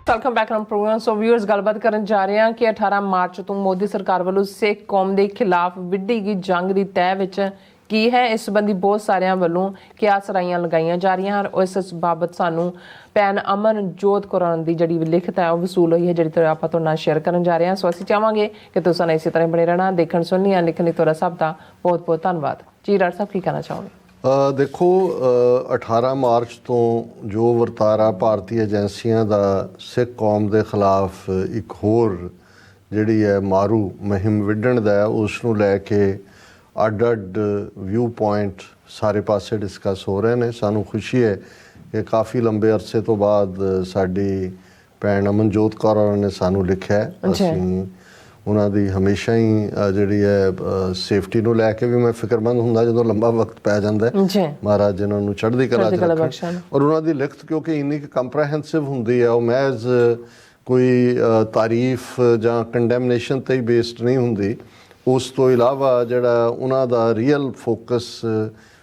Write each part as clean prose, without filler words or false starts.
Welcome back on program. So viewers, ਗੱਲਬਾਤ ਕਰਨ ਜਾ ਰਹੇ ਹਾਂ ਕਿ 18 ਮਾਰਚ ਤੋਂ ਮੋਦੀ ਸਰਕਾਰ ਵੱਲੋਂ ਸਿੱਖ ਕੌਮ ਦੇ ਖਿਲਾਫ ਵਿੱਢੀ ਗਈ ਜੰਗ ਦੀ ਤਹਿ ਵਿੱਚ ਕੀ ਹੈ। ਇਸ ਸੰਬੰਧੀ ਬਹੁਤ ਸਾਰਿਆਂ ਵੱਲੋਂ ਕਿਆਸ ਰਾਈਆਂ ਲਗਾਈਆਂ ਜਾ ਰਹੀਆਂ ਹਨ। ਇਸ ਬਾਬਤ ਸਾਨੂੰ ਭੈਣ ਅਮਰਜੋਤ ਕੌਰ ਦੀ ਜਿਹੜੀ ਲਿਖਤ ਹੈ ਉਹ ਵਸੂਲ ਹੋਈ ਹੈ, ਜਿਹੜੀ ਤੋਂ ਆਪਾਂ ਤੁਹਾਡੇ ਨਾਲ ਸ਼ੇਅਰ ਕਰਨ ਜਾ ਰਹੇ ਹਾਂ। ਸੋ ਅਸੀਂ ਚਾਹਾਂਗੇ ਕਿ ਤੁਸੀਂ ਇਸੇ ਤਰ੍ਹਾਂ ਬਣੇ ਰਹਿਣਾ, ਦੇਖਣ ਸੁਣਨੀਆਂ ਲਿਖਣ ਲਈ ਤੁਹਾਡਾ ਸਭ ਦਾ ਬਹੁਤ ਬਹੁਤ ਧੰਨਵਾਦ ਜੀ। ਡਾਕਟਰ ਸਾਹਿਬ, ਕੀ ਕਹਿਣਾ ਚਾਹੋਗੇ? ਦੇਖੋ, 18 ਮਾਰਚ ਤੋਂ ਜੋ ਵਰਤਾਰਾ ਭਾਰਤੀ ਏਜੰਸੀਆਂ ਦਾ ਸਿੱਖ ਕੌਮ ਦੇ ਖਿਲਾਫ ਇੱਕ ਹੋਰ ਜਿਹੜੀ ਹੈ ਮਾਰੂ ਮੁਹਿੰਮ ਵਿੱਢਣ ਦਾ ਹੈ, ਉਸ ਨੂੰ ਲੈ ਕੇ ਅੱਡ ਵਿਊ ਪੁਆਇੰਟ ਸਾਰੇ ਪਾਸੇ ਡਿਸਕਸ ਹੋ ਰਹੇ ਨੇ। ਸਾਨੂੰ ਖੁਸ਼ੀ ਹੈ ਕਿ ਕਾਫੀ ਲੰਬੇ ਅਰਸੇ ਤੋਂ ਬਾਅਦ ਸਾਡੀ ਭੈਣ ਅਮਨਜੋਤ ਕੌਰ ਨੇ ਸਾਨੂੰ ਲਿਖਿਆ ਹੈ। ਅਸੀਂ ਉਹਨਾਂ ਦੀ ਹਮੇਸ਼ਾ ਹੀ ਜਿਹੜੀ ਹੈ ਸੇਫਟੀ ਨੂੰ ਲੈ ਕੇ ਵੀ ਮੈਂ ਫਿਕਰਮੰਦ ਹੁੰਦਾ ਜਦੋਂ ਲੰਬਾ ਵਕਤ ਪੈ ਜਾਂਦਾ ਹੈ। ਮਹਾਰਾਜ ਜਿਨ੍ਹਾਂ ਨੂੰ ਚੜ੍ਹਦੀ ਕਲਾ 'ਚ ਰੱਖਣ। ਔਰ ਉਹਨਾਂ ਦੀ ਲਿਖਤ ਕਿਉਂਕਿ ਇੰਨੀ ਕੁ ਕੰਪਰੈਹੈਂਸਿਵ ਹੁੰਦੀ ਹੈ, ਉਹ ਮਹਿਜ਼ ਕੋਈ ਤਾਰੀਫ ਜਾਂ ਕੰਡੈਮਨੇਸ਼ਨ 'ਤੇ ਹੀ ਬੇਸਡ ਨਹੀਂ ਹੁੰਦੀ। ਉਸ ਤੋਂ ਇਲਾਵਾ ਜਿਹੜਾ ਉਹਨਾਂ ਦਾ ਰੀਅਲ ਫੋਕਸ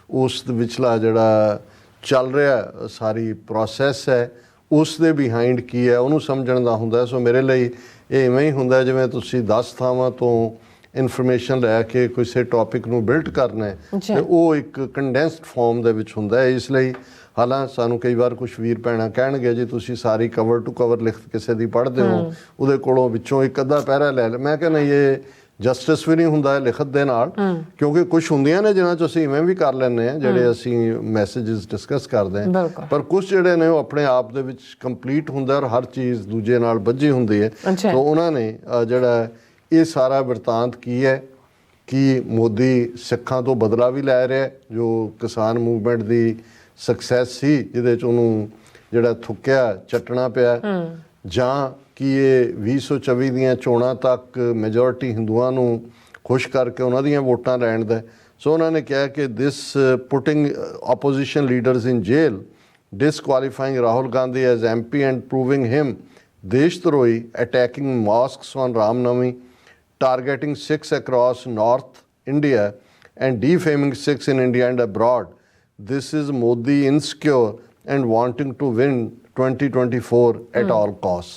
ਉਸ ਵਿਚਲਾ ਜਿਹੜਾ ਚੱਲ ਰਿਹਾ ਸਾਰੀ ਪ੍ਰੋਸੈਸ ਹੈ, ਉਸ ਦੇ ਬਿਹਾਈਂਡ ਕੀ ਹੈ ਉਹਨੂੰ ਸਮਝਣ ਦਾ ਹੁੰਦਾ। ਸੋ ਮੇਰੇ ਲਈ ਇਹ ਇਵੇਂ ਹੀ ਹੁੰਦਾ ਜਿਵੇਂ ਤੁਸੀਂ 10 ਥਾਵਾਂ ਤੋਂ ਇਨਫੋਰਮੇਸ਼ਨ ਲੈ ਕੇ ਕਿਸੇ ਟੌਪਿਕ ਨੂੰ ਬਿਲਡ ਕਰਨਾ ਹੈ ਅਤੇ ਉਹ ਇੱਕ ਕੰਡੈਂਸਡ ਫਾਰਮ ਦੇ ਵਿੱਚ ਹੁੰਦਾ ਹੈ। ਇਸ ਲਈ ਹਾਲਾਂਕਿ ਸਾਨੂੰ ਕਈ ਵਾਰ ਕੁਛ ਵੀਰ ਭੈਣਾਂ ਕਹਿਣਗੇ ਜੀ ਤੁਸੀਂ ਸਾਰੀ ਕਵਰ ਟੂ ਕਵਰ ਲਿਖਤ ਕਿਸੇ ਦੀ ਪੜ੍ਹਦੇ ਹੋ, ਉਹਦੇ ਕੋਲੋਂ ਵਿੱਚੋਂ ਇੱਕ ਅੱਧਾ ਪੈਰਾ ਲੈ ਮੈਂ ਕਿਹਾ ਨਹੀਂ, ਇਹ ਜਸਟਿਸ ਵੀ ਨਹੀਂ ਹੁੰਦਾ ਲਿਖਤ ਦੇ ਨਾਲ, ਕਿਉਂਕਿ ਕੁਛ ਹੁੰਦੀਆਂ ਨੇ ਜਿਨ੍ਹਾਂ 'ਚ ਅਸੀਂ ਇਵੇਂ ਵੀ ਕਰ ਲੈਂਦੇ ਹਾਂ ਜਿਹੜੇ ਅਸੀਂ ਮੈਸੇਜਿਸ ਡਿਸਕਸ ਕਰਦੇ ਹਾਂ, ਪਰ ਕੁਛ ਜਿਹੜੇ ਨੇ ਉਹ ਆਪਣੇ ਆਪ ਦੇ ਵਿੱਚ ਕੰਪਲੀਟ ਹੁੰਦਾ ਔਰ ਹਰ ਚੀਜ਼ ਦੂਜੇ ਨਾਲ ਬੱਝੀ ਹੁੰਦੀ ਹੈ। ਤਾਂ ਉਹਨਾਂ ਨੇ ਜਿਹੜਾ ਇਹ ਸਾਰਾ ਬਿਰਤਾਂਤ ਕੀ ਹੈ ਕਿ ਮੋਦੀ ਸਿੱਖਾਂ ਤੋਂ ਬਦਲਾ ਵੀ ਲੈ ਰਿਹਾ, ਜੋ ਕਿਸਾਨ ਮੂਵਮੈਂਟ ਦੀ ਸਕਸੈਸ ਸੀ ਜਿਹਦੇ 'ਚ ਉਹਨੂੰ ਜਿਹੜਾ ਥੁੱਕਿਆ ਚੱਟਣਾ ਪਿਆ, ਜਾਂ ਕਿ ਇਹ 2024 ਦੀਆਂ ਚੋਣਾਂ ਤੱਕ ਮੈਜੋਰਿਟੀ ਹਿੰਦੂਆਂ ਨੂੰ ਖੁਸ਼ ਕਰਕੇ ਉਹਨਾਂ ਦੀਆਂ ਵੋਟਾਂ ਲੈਣ ਦਾ। ਸੋ ਉਹਨਾਂ ਨੇ ਕਿਹਾ ਕਿ ਦਿਸ putting opposition leaders in jail, disqualifying Rahul Gandhi as MP and proving him deshtaroi, attacking mosques on Ram Navami, targeting Sikhs across North India and defaming Sikhs in India and abroad. This is Modi insecure and wanting to win 2024 at all costs।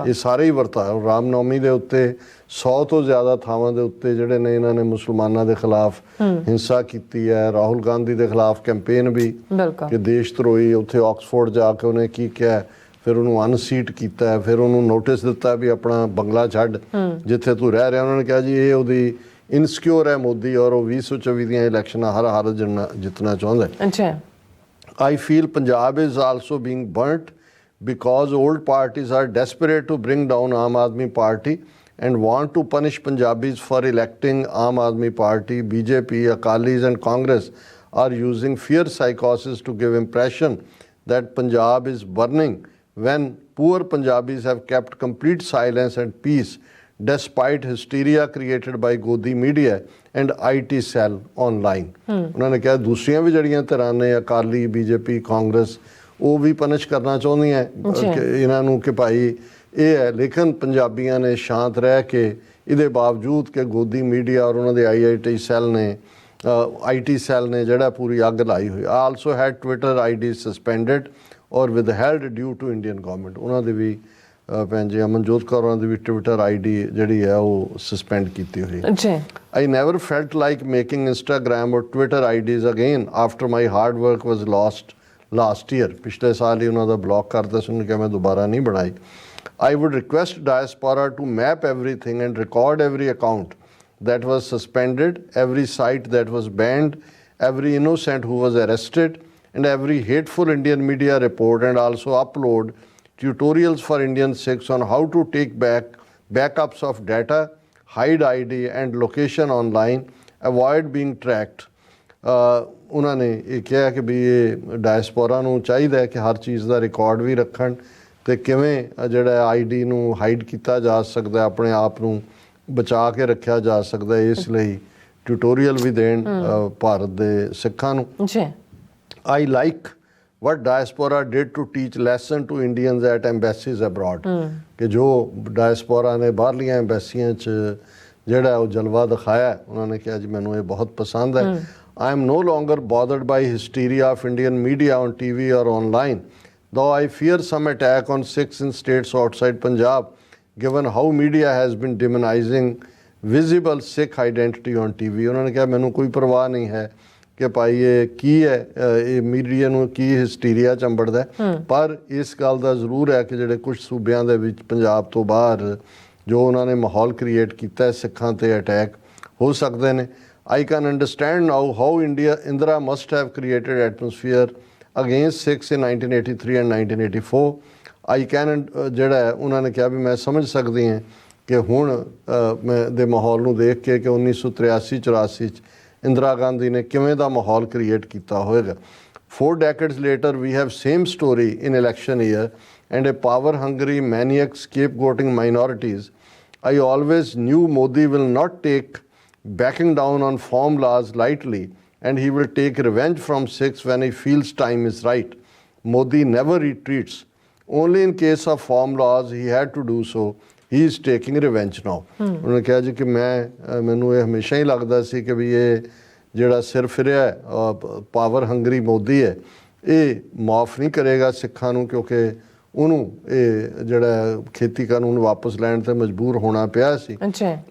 ਇਹ ਸਾਰੇ ਹੀ ਵਰਤਾਓ ਰਾਮ ਨੌਮੀ ਦੇ ਉੱਤੇ 100 ਤੋਂ ਜ਼ਿਆਦਾ ਥਾਵਾਂ ਦੇ ਉੱਤੇ ਜਿਹੜੇ ਨੇ ਇਹਨਾਂ ਨੇ ਮੁਸਲਮਾਨਾਂ ਦੇ ਖਿਲਾਫ ਹਿੰਸਾ ਕੀਤੀ ਹੈ। ਰਾਹੁਲ ਗਾਂਧੀ ਦੇ ਖਿਲਾਫ ਕੈਂਪੇਨ ਵੀ ਕਿ ਦੇਸ਼ ਧਰੋਹੀ, ਉੱਥੇ ਆਕਸਫੋਰਡ ਜਾ ਕੇ ਉਹਨੇ ਕੀ ਕਿਹਾ, ਫਿਰ ਉਹਨੂੰ ਅਨਸੀਟ ਕੀਤਾ, ਫਿਰ ਉਹਨੂੰ ਨੋਟਿਸ ਦਿੱਤਾ ਵੀ ਆਪਣਾ ਬੰਗਲਾ ਛੱਡ ਜਿੱਥੇ ਤੂੰ ਰਹਿ ਰਿਹਾ। ਉਹਨਾਂ ਨੇ ਕਿਹਾ ਜੀ ਇਹ ਉਹਦੀ ਇਨਸਿਕਿਉਰ ਹੈ ਮੋਦੀ, ਔਰ ਉਹ 2024 ਦੀਆਂ ਇਲੈਕਸ਼ਨਾਂ ਹਰ ਹਾਲਤ ਜਿੱਤਣਾ ਚਾਹੁੰਦਾ। I feel Punjab is also being burnt because old parties are desperate to bring down Aam Aadmi Party and want to punish Punjabis for electing Aam Aadmi Party. BJP, Akalis and Congress are using fear psychosis to give impression that Punjab is burning when poor Punjabis have kept complete silence and peace despite hysteria created by Godi media and IT cell online। ਉਹਨਾਂ ਨੇ ਕਿਹਾ ਦੂਸਰੀਆਂ ਵੀ ਜਿਹੜੀਆਂ ਧਿਰਾਂ ਨੇ, Akali, BJP, Congress, ਉਹ ਵੀ punish ਕਰਨਾ ਚਾਹੁੰਦੀਆਂ ਇਹਨਾਂ ਨੂੰ ਕਿ ਭਾਈ ਇਹ ਹੈ, ਲੇਕਿਨ ਪੰਜਾਬੀਆਂ ਨੇ ਸ਼ਾਂਤ ਰਹਿ ਕੇ ਇਹਦੇ ਬਾਵਜੂਦ ਕਿ ਗੋਦੀ ਮੀਡੀਆ ਔਰ ਉਹਨਾਂ ਦੇ IT ਸੈੱਲ ਨੇ ਜਿਹੜਾ ਪੂਰੀ ਅੱਗ ਲਾਈ ਹੋਈ। Also head Twitter ID suspended ਔਰ ਵਿਦਹੈਲਡ ਡਿਊ ਟੂ ਇੰਡੀਅਨ ਗਵਰਨਮੈਂਟ। ਉਹਨਾਂ ਦੇ ਵੀ ਭੈਣ ਜੀ ਅਮਨਜੋਤ ਕੌਰ ਉਹਨਾਂ ਦੀ ਵੀ ਟਵਿੱਟਰ ID ਜਿਹੜੀ ਹੈ ਉਹ ਸਸਪੈਂਡ ਕੀਤੀ ਹੋਈ। I never felt like making Instagram or Twitter IDs again after my hard work was lost last year। ਪਿਛਲੇ ਸਾਲ ਹੀ ਉਹਨਾਂ ਦਾ ਬਲੌਕ ਕਰਤਾ ਸੀ, ਉਹਨੇ ਕਿਹਾ ਮੈਂ ਦੁਬਾਰਾ ਨਹੀਂ ਬਣਾਈ। I would request diaspora to map everything and record every account that was suspended, every site that was banned, every innocent who was arrested, and every hateful Indian media report, and also upload tutorials for Indian Sikhs on how to take backups of data, hide ID and location online, avoid being tracked। ਉਹਨਾਂ ਨੇ ਇਹ ਕਿਹਾ ਕਿ ਵੀ ਇਹ diaspora ਨੂੰ ਚਾਹੀਦਾ ਹੈ ਕਿ ਹਰ ਚੀਜ਼ ਦਾ ਰਿਕਾਰਡ ਵੀ ਰੱਖਣ ਅਤੇ ਕਿਵੇਂ ਜਿਹੜਾ ID ਨੂੰ ਹਾਈਡ ਕੀਤਾ ਜਾ ਸਕਦਾ, ਆਪਣੇ ਆਪ ਨੂੰ ਬਚਾ ਕੇ ਰੱਖਿਆ ਜਾ ਸਕਦਾ, ਇਸ ਲਈ ਟਿਊਟੋਰੀਅਲ ਵੀ ਦੇਣ ਭਾਰਤ ਦੇ ਸਿੱਖਾਂ ਨੂੰ। I like what diaspora did to teach lesson to Indians at embassies abroad। ਕਿ ਜੋ ਡਾਇਸਪੋਰਾ ਨੇ ਬਾਹਰਲੀਆਂ ਐਮਬੈਸੀਆਂ 'ਚ ਜਿਹੜਾ ਉਹ ਜਲਵਾ ਦਿਖਾਇਆ, ਉਹਨਾਂ ਨੇ ਕਿਹਾ ਜੀ ਮੈਨੂੰ ਇਹ ਬਹੁਤ ਪਸੰਦ ਹੈ। I am no longer bothered by hysteria of Indian media on TV or online though I fear some attack on Sikhs in states outside Punjab, given how media has been demonizing visible Sikh identity on TV. ਉਹਨਾਂ ਨੇ ਕਿਹਾ ਮੈਨੂੰ ਕੋਈ ਪਰਵਾਹ ਨਹੀਂ ਹੈ ਕਿ ਭਾਈ ਇਹ ਕੀ ਹੈ, ਇਹ ਮੀਡੀਆ ਨੂੰ ਕੀ ਹਿਸਟੀਰੀਆ ਚੰਬੜਦਾ, ਪਰ ਇਸ ਗੱਲ ਦਾ ਜ਼ਰੂਰ ਹੈ ਕਿ ਜਿਹੜੇ ਕੁਝ ਸੂਬਿਆਂ ਦੇ ਵਿੱਚ ਪੰਜਾਬ ਤੋਂ ਬਾਹਰ ਜੋ ਉਹਨਾਂ ਨੇ ਮਾਹੌਲ ਕ੍ਰੀਏਟ ਕੀਤਾ ਹੈ ਸਿੱਖਾਂ ਤੇ ਅਟੈਕ ਹੋ ਸਕਦੇ ਨੇ. I can understand now how Indira must have created atmosphere against Sikhs in 1983 and 1984. I can ਜਿਹੜਾ ਹੈ ਉਹਨਾਂ ਨੇ ਕਿਹਾ ਵੀ ਮੈਂ ਸਮਝ ਸਕਦੀ ਹਾਂ ਕਿ ਹੁਣ ਦੇ ਮਾਹੌਲ ਨੂੰ ਦੇਖ ਕੇ ਕਿ 1983-84 'ਚ ਇੰਦਰਾ ਗਾਂਧੀ ਨੇ ਕਿਵੇਂ ਦਾ ਮਾਹੌਲ ਕ੍ਰੀਏਟ ਕੀਤਾ ਹੋਵੇਗਾ. 4 decades later we have same story in election year and a power hungry maniac scapegoating minorities. I always knew Modi will not take backing down on form laws lightly, and he will take revenge from Sikhs when he feels time is right. Modi never retreats. Only in case of form laws he had to do so. He is taking revenge now. ਉਹਨੇ ਕਿਹਾ ਜੀ ਕਿ ਮੈਨੂੰ ਇਹ ਹਮੇਸ਼ਾ ਹੀ ਲੱਗਦਾ ਸੀ ਕਿ ਵੀ ਇਹ ਜਿਹੜਾ ਸਿਰ ਫਿਰਿਆ ਪਾਵਰ ਹੰਗਰੀ ਮੋਦੀ ਹੈ ਇਹ ਮਾਫ ਨਹੀਂ ਕਰੇਗਾ ਸਿੱਖਾਂ ਨੂੰ, ਕਿਉਂਕਿ ਉਹਨੂੰ ਇਹ ਜਿਹੜਾ ਖੇਤੀ ਕਾਨੂੰਨ ਵਾਪਸ ਲੈਣ ਤੇ ਮਜਬੂਰ ਹੋਣਾ ਪਿਆ ਸੀ,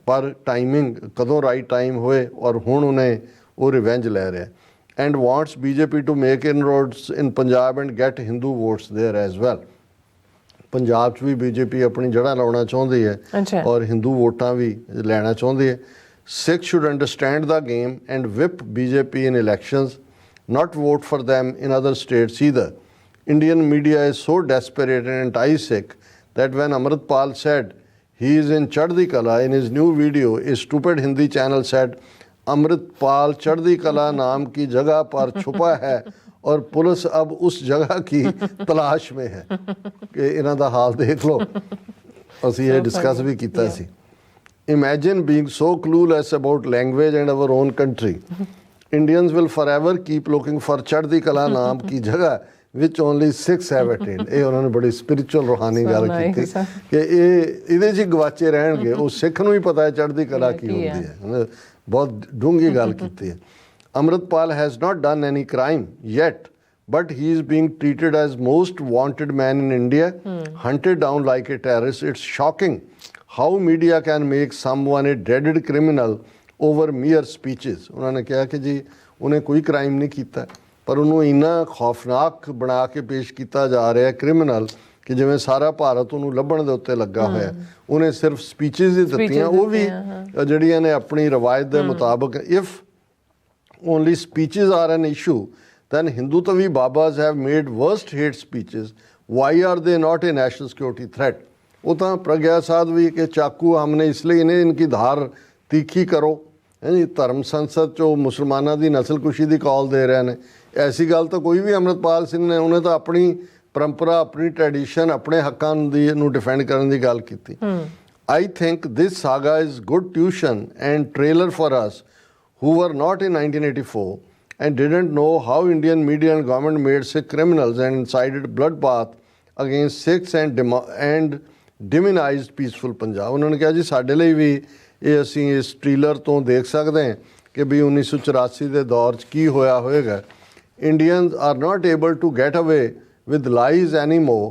ਪਰ ਟਾਈਮਿੰਗ ਕਦੋਂ ਰਾਈਟ ਟਾਈਮ ਹੋਏ ਔਰ ਹੁਣ ਉਹਨੇ ਉਹ ਰਿਵੈਂਜ ਲੈ ਰਿਹਾ. And wants BJP to make inroads in Punjab and get Hindu votes there as well. Punjab 'ਚ ਵੀ BJP ਆਪਣੀ ਜੜ੍ਹਾਂ ਲਾਉਣਾ ਚਾਹੁੰਦੀ ਹੈ ਔਰ ਹਿੰਦੂ ਵੋਟਾਂ ਵੀ ਲੈਣਾ ਚਾਹੁੰਦੀ ਹੈ. Sikhs should understand the game and whip BJP in elections, not vote for them in other states either. Indian media is so desperate and anti-Sikh that when Amritpal said he is in Chaddi Kala in his new video, a stupid Hindi channel said Amritpal Chaddi Kala नाम की जगह पर छुपा है और police अब उस जगह की तलाश में है. कि इन्हां दा हाल देख लो, असीं ये डिस्कस भी कीता सी. Imagine being so clueless about language and our own country. Indians will forever keep looking for Chaddi Kala naam ki jagah which only Sikhs have attained. ਇਹ ਉਹਨਾਂ ਨੇ ਬੜੀ ਸਪਿਰਿਚੁਅਲ ਰੂਹਾਨੀ ਗੱਲ ਕੀਤੀ ਕਿ ਇਹਦੇ 'ਚ ਗਵਾਚੇ ਰਹਿਣਗੇ. ਉਹ ਸਿੱਖ ਨੂੰ ਹੀ ਪਤਾ ਹੈ ਚੜ੍ਹਦੀ ਕਲਾ ਕੀ ਹੁੰਦੀ ਹੈ. ਬਹੁਤ ਡੂੰਘੀ ਗੱਲ ਕੀਤੀ ਹੈ. Amritpal has not done any crime yet, but he is being treated as most wanted man in India, hunted down like a terrorist. It's shocking how media can make someone a dreaded criminal over mere speeches. ਉਹਨਾਂ ਨੇ ਕਿਹਾ ਕਿ ਜੀ ਉਹਨੇ ਕੋਈ crime ਨਹੀਂ ਕੀਤਾ, ਪਰ ਉਹਨੂੰ ਇੰਨਾ ਖੌਫਨਾਕ ਬਣਾ ਕੇ ਪੇਸ਼ ਕੀਤਾ ਜਾ ਰਿਹਾ ਕ੍ਰਿਮੀਨਲ ਕਿ ਜਿਵੇਂ ਸਾਰਾ ਭਾਰਤ ਉਹਨੂੰ ਲੱਭਣ ਦੇ ਉੱਤੇ ਲੱਗਾ ਹੋਇਆ. ਉਹਨੇ ਸਿਰਫ ਸਪੀਚਿਸ ਹੀ ਦਿੱਤੀਆਂ, ਉਹ ਵੀ ਜਿਹੜੀਆਂ ਨੇ ਆਪਣੀ ਰਵਾਇਤ ਦੇ ਮੁਤਾਬਕ. If only speeches are an issue, then Hindu-Tavi Babas have made worst hate speeches. Why are they not a national security threat? वो तो प्रज्ञा साध्वी के चाकू हमने इसलिए इन्हें इनकी धार तीखी करो. धर्म संसद चो मुसलमाना की नस्लकुशी की कॉल दे रहे हैं. ऐसी गल तो कोई भी अमृतपाल सिंह ने, उन्हें तो अपनी परंपरा अपनी ट्रेडिशन अपने हकों की डिफेंड करने की गल की. I think this saga is good tuition and trailer for us who were not in 1984 and didn't know how Indian media and government made Sikh criminals and incited bloodbath against Sikhs and demonized peaceful Punjab. ਉਹਨਾਂ ਨੇ ਕਿਹਾ ਜੀ ਸਾਡੇ ਲਈ ਵੀ ਇਹ ਅਸੀਂ ਇਸ trailer ਤੋਂ ਦੇਖ ਸਕਦੇ ਹਾਂ ਕਿ ਵੀ 1984 ਦੇ ਦੌਰ 'ਚ ਕੀ ਹੋਇਆ ਹੋਵੇਗਾ. Indians are not able to get away with lies anymore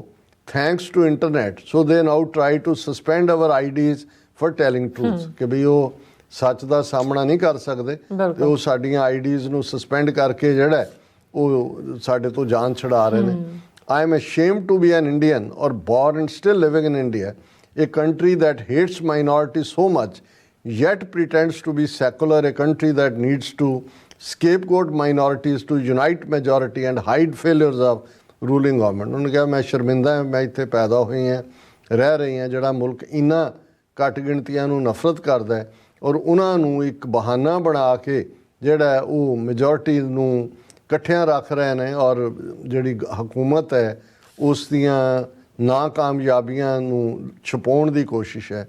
thanks to internet, so they now try to suspend our IDs for telling truth. ਕਿ ਵੀ ਉਹ ਸੱਚ ਦਾ ਸਾਹਮਣਾ ਨਹੀਂ ਕਰ ਸਕਦੇ ਤੇ ਉਹ ਸਾਡੀਆਂ ਆਈਡੀਜ਼ ਨੂੰ ਸਸਪੈਂਡ ਕਰਕੇ ਜਿਹੜਾ ਉਹ ਸਾਡੇ ਤੋਂ ਜਾਨ ਛੁਡਾ ਰਹੇ ਨੇ. I am ashamed to be an Indian or born and still living in India, a country that hates minorities so much yet pretends to be secular, a country that needs to scapegoat minorities to unite majority and hide failures of ruling government. ਉਹਨੇ ਕਿਹਾ ਮੈਂ ਸ਼ਰਮਿੰਦਾ ਹਾਂ ਮੈਂ ਇੱਥੇ ਪੈਦਾ ਹੋਈ ਹਾਂ ਰਹਿ ਰਹੀ ਹਾਂ ਜਿਹੜਾ ਮੁਲਕ ਇੰਨਾ ਘੱਟ ਗਿਣਤੀਆਂ ਨੂੰ ਨਫ਼ਰਤ ਕਰਦਾ ਹੈ ਔਰ ਉਹਨਾਂ ਨੂੰ ਇੱਕ ਬਹਾਨਾ ਬਣਾ ਕੇ ਜਿਹੜਾ ਉਹ ਮੈਜੋਰਟੀ ਨੂੰ ਇਕੱਠਿਆਂ ਰੱਖ ਰਹੇ ਨੇ ਔਰ ਜਿਹੜੀ ਹਕੂਮਤ ਹੈ ਉਸ ਦੀਆਂ ਨਾਕਾਮਯਾਬੀਆਂ ਨੂੰ ਛੁਪਾਉਣ ਦੀ ਕੋਸ਼ਿਸ਼ ਹੈ.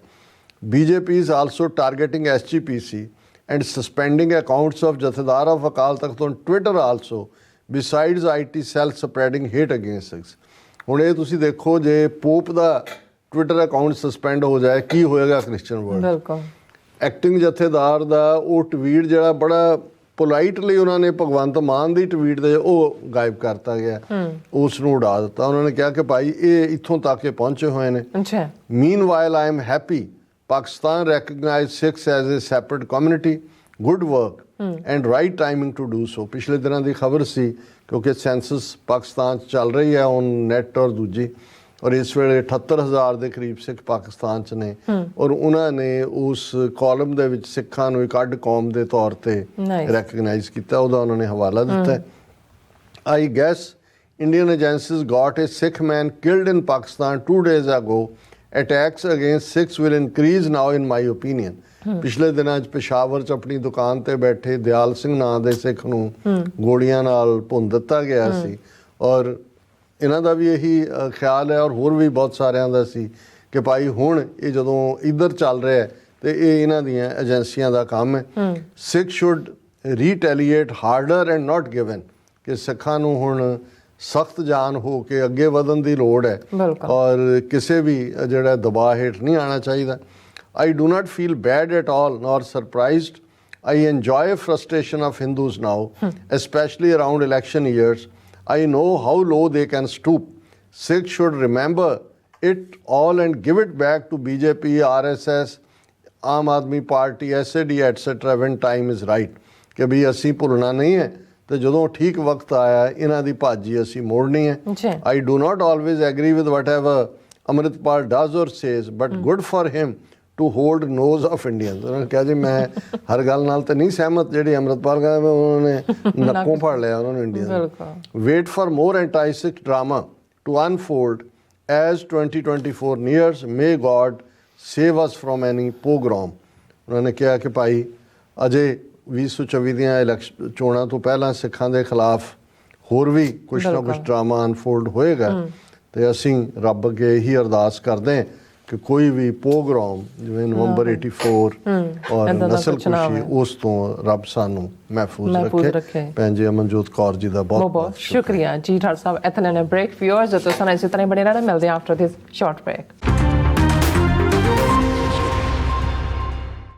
BJP is also targeting SGPC and suspending accounts of ਜਥੇਦਾਰ of Akal Takht on Twitter also, besides IT cell spreading hate against Sikhs. ਹੁਣ ਇਹ ਤੁਸੀਂ ਦੇਖੋ ਜੇ ਪੋਪ ਦਾ ਟਵਿੱਟਰ ਅਕਾਊਂਟ ਸਸਪੈਂਡ ਹੋ ਜਾਏ ਕੀ ਹੋਏਗਾ ਕ੍ਰਿਸਚਨ ਵਰਲਡ. ਬਿਲਕੁਲ. ਐਕਟਿੰਗ ਜਥੇਦਾਰ ਦਾ ਉਹ ਟਵੀਟ ਜਿਹੜਾ ਬੜਾ ਪੋਲਾਈਟਲੀ ਉਹਨਾਂ ਨੇ ਭਗਵੰਤ ਮਾਨ ਦੀ ਟਵੀਟ ਦੇ ਉਹ ਗਾਇਬ ਕਰਤਾ ਗਿਆ, ਉਸ ਨੂੰ ਉਡਾ ਦਿੱਤਾ। ਉਹਨਾਂ ਨੇ ਕਿਹਾ ਕਿ ਭਾਈ ਇਹ ਇੱਥੋਂ ਤੱਕ ਇਹ ਪਹੁੰਚੇ ਹੋਏ ਨੇ। ਅੱਛਾ। Meanwhile, I am happy Pakistan recognized Sikhs as a separate community. Good work and right timing to do so। ਪਿਛਲੇ ਦਿਨਾਂ ਦੀ ਖਬਰ ਸੀ ਕਿਉਂਕਿ ਸੈਂਸਸ ਪਾਕਿਸਤਾਨ 'ਚ ਚੱਲ ਰਹੀ ਹੈ ਹੁਣ ਨੈਟ ਔਰ ਦੂਜੀ, ਔਰ ਇਸ ਵੇਲੇ 78,000 ਦੇ ਕਰੀਬ ਸਿੱਖ ਪਾਕਿਸਤਾਨ 'ਚ ਨੇ, ਔਰ ਉਹਨਾਂ ਨੇ ਉਸ ਕਾਲਮ ਦੇ ਵਿੱਚ ਸਿੱਖਾਂ ਨੂੰ ਇੱਕ ਅੱਡ ਕੌਮ ਦੇ ਤੌਰ ਤੇ ਰੈਕਗਨਾਈਜ਼ ਕੀਤਾ, ਉਹਦਾ ਉਹਨਾਂ ਨੇ ਹਵਾਲਾ ਦਿੱਤਾ ਹੈ। I guess Indian agencies got a Sikh man killed in Pakistan 2 days ago. Attacks against Sikhs will increase now in my opinion। ਪਿਛਲੇ ਦਿਨਾਂ 'ਚ ਪਿਸ਼ਾਵਰ 'ਚ ਆਪਣੀ ਦੁਕਾਨ ਤੇ ਬੈਠੇ ਦਿਆਲ ਸਿੰਘ ਨਾਂ ਦੇ ਸਿੱਖ ਨੂੰ ਗੋਲੀਆਂ ਨਾਲ ਭੁੰਨ ਦਿੱਤਾ ਗਿਆ ਸੀ, ਔਰ ਇਹਨਾਂ ਦਾ ਵੀ ਇਹੀ ਖਿਆਲ ਹੈ ਔਰ ਹੋਰ ਵੀ ਬਹੁਤ ਸਾਰਿਆਂ ਦਾ ਸੀ ਕਿ ਭਾਈ ਹੁਣ ਇਹ ਜਦੋਂ ਇੱਧਰ ਚੱਲ ਰਿਹਾ ਤੇ ਇਹ ਇਹਨਾਂ ਦੀਆਂ ਏਜੰਸੀਆਂ ਦਾ ਕੰਮ ਹੈ। Sikh should retaliate harder and not given, ਕਿ ਸਿੱਖਾਂ ਨੂੰ ਹੁਣ ਸਖਤ ਜਾਨ ਹੋ ਕੇ ਅੱਗੇ ਵਧਣ ਦੀ ਲੋੜ ਹੈ ਔਰ ਕਿਸੇ ਵੀ ਜਿਹੜਾ ਦਬਾਅ ਹੇਠ ਨਹੀਂ ਆਉਣਾ ਚਾਹੀਦਾ। I do not feel bad at all nor surprised. I enjoy frustration of Hindus now, especially around election years. I know how low they can stoop. Sikhs should remember it all and give it back to BJP, RSS, Aam Aadmi Party, SAD, etc. when time is right. ਕਿ ਵੀ ਅਸੀਂ ਭੁੱਲਣਾ ਨਹੀਂ ਹੈ ਤੇ ਜਦੋਂ ਠੀਕ ਵਕਤ ਆਇਆ ਇਹਨਾਂ ਦੀ ਭਾਜੀ ਅਸੀਂ ਮੋੜਨੀ ਹੈ। I do not always agree with whatever Amritpal does or says, but good for him to hold nose of Indians। ਉਹਨਾਂ ਨੇ ਕਿਹਾ ਜੀ ਮੈਂ ਹਰ ਗੱਲ ਨਾਲ ਤਾਂ ਨਹੀਂ ਸਹਿਮਤ ਜਿਹੜੀ ਅੰਮ੍ਰਿਤਪਾਲ ਕਹਿੰਦਾ, ਉਹਨਾਂ ਨੇ ਨੱਕੋਂ ਫੜ ਲਿਆ ਉਹਨਾਂ ਨੂੰ India. Wait for more ਐਂਟੀ-ਸਿੱਖ drama to unfold as 2024 nears, may god save us from ਐਨੀ ਪੋਗਰੋਮ। ਉਹਨਾਂ ਨੇ ਕਿਹਾ ਕਿ ਭਾਈ ਅਜੇ 2024 ਦੀਆਂ ਇਲੈਕਸ਼ਨ ਚੋਣਾਂ ਤੋਂ ਪਹਿਲਾਂ ਸਿੱਖਾਂ ਦੇ ਖਿਲਾਫ ਹੋਰ ਵੀ ਕੁਛ ਨਾ ਕੁਛ ਡਰਾਮਾ ਅਨਫੋਲਡ ਹੋਏਗਾ, ਤੇ ਅਸੀਂ ਰੱਬ ਅੱਗੇ ਇਹੀ ਅਰਦਾਸ ਕਰਦੇ ਹਾਂ ਕਿ ਕੋਈ ਵੀ ਪੋਗਰਾਮ ਜਿਵੇਂ ਨਵੰਬਰ 84 ਔਰ ਨਸਲ ਕੁਸ਼ੀ ਉਸ ਤੋਂ ਰੱਬ ਸਾਨੂੰ ਮਹਿਫੂਜ਼ ਰੱਖੇ। ਭੈਣ ਜੀ ਅਮਨਜੋਤ ਕੌਰ ਜੀ ਦਾ ਬਹੁਤ ਬਹੁਤ ਸ਼ੁਕਰੀਆ ਜੀ। ਡਾਕਟਰ ਸਾਹਿਬ ਇਤਨੇ ਨੇ ਬ੍ਰੇਕ ਵਿਊਅਰਸ, ਤੁਸੀਂ ਇਸੇ ਤਰ੍ਹਾਂ ਬਣੇ ਰਹਿਣਾ, ਮਿਲਦੇ ਆਫਟਰ ਦਿਸ ਸ਼ਾਰਟ ਬ੍ਰੇਕ।